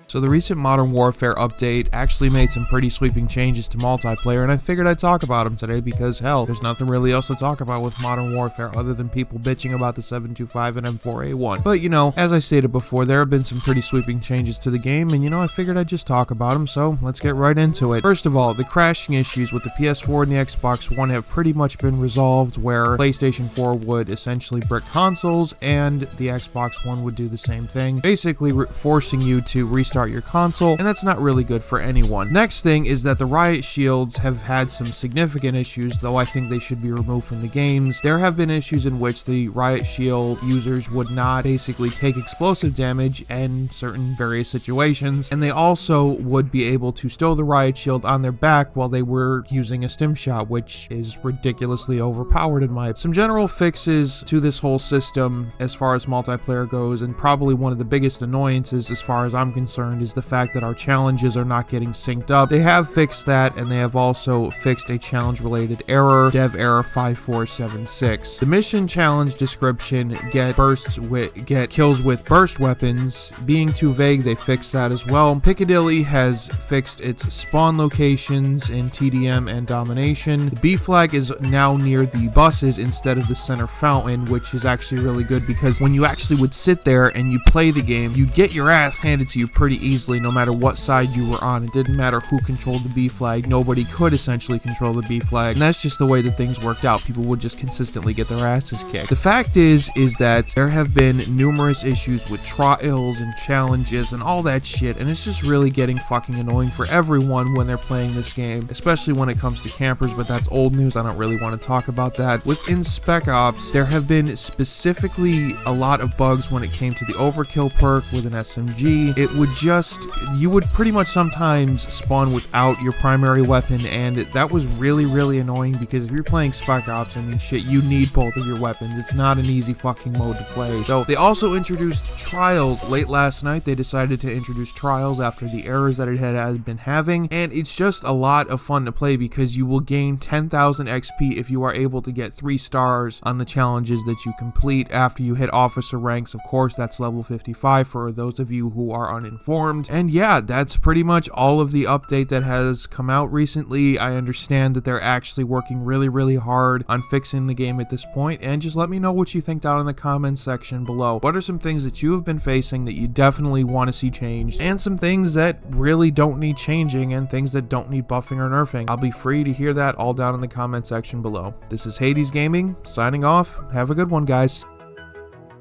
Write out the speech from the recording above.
So the recent Modern Warfare update actually made some pretty sweeping changes to multiplayer, and I figured I'd talk about them today because, hell, there's nothing really else to talk about with Modern Warfare other than people bitching about the 7.25 and M4A1. But, as I stated before, there have been some pretty sweeping changes to the game, and, I figured I'd just talk about them, so let's get right into it. First of all, the crashing issues with the PS4 and the Xbox One have pretty much been resolved, where PlayStation 4 would essentially brick consoles, and the Xbox One would do the same thing, basically forcing you to restart your console, and that's not really good for anyone. Next thing is that the riot shields have had some significant issues, though I think they should be removed from the games. There have been issues in which the riot shield users would not basically take explosive damage in certain various situations, and they also would be able to stow the riot shield on their back while they were using a stim shot, which is ridiculously overpowered in my opinion. Some general fixes to this whole system as far as multiplayer goes, and probably one of the biggest annoyances as far as I'm concerned is the fact that our challenges are not getting synced up. They have fixed that, and they have also fixed a challenge related error, dev error 5476. The mission challenge description get kills with burst weapons being too vague. They fixed that as well. Piccadilly has fixed its spawn locations in TDM and Domination. The B flag is now near the buses instead of the center fountain, which is actually really good because when you actually would sit there and you play the game, you'd get your ass handed to you pretty easily no matter what side you were on. It didn't matter who controlled the B flag. Nobody could essentially control the B flag, and that's just the way that things worked out. People would just consistently get their asses kicked. The fact is that there have been numerous issues with trials and challenges and all that shit, and it's just really getting fucking annoying for everyone when they're playing this game, especially when it comes to campers, but that's old news. I don't really want to talk about that. Within Spec Ops, there have been specifically a lot of bugs when it came to the overkill perk with an SMG. You would pretty much sometimes spawn without your primary weapon, and that was really annoying because if you're playing Spec Ops, shit, you need both of your weapons. It's not an easy fucking mode to play. So they also introduced trials late last night. They decided to introduce trials after the errors that it had been having, and it's just a lot of fun to play because you will gain 10,000 XP if you are able to get 3 stars on the challenges that you complete after you hit officer ranks. Of course, that's level 55 for those of you who are uninformed. And yeah, that's pretty much all of the update that has come out recently. I understand that they're actually working really hard on fixing the game at this point, and just let me know what you think down in the comments section below. What are some things that you have been facing that you definitely want to see changed, and some things that really don't need changing, and things that don't need buffing or nerfing? I'll be free to hear that all down in the comment section below. This is Hades Gaming, signing off. Have a good one, guys.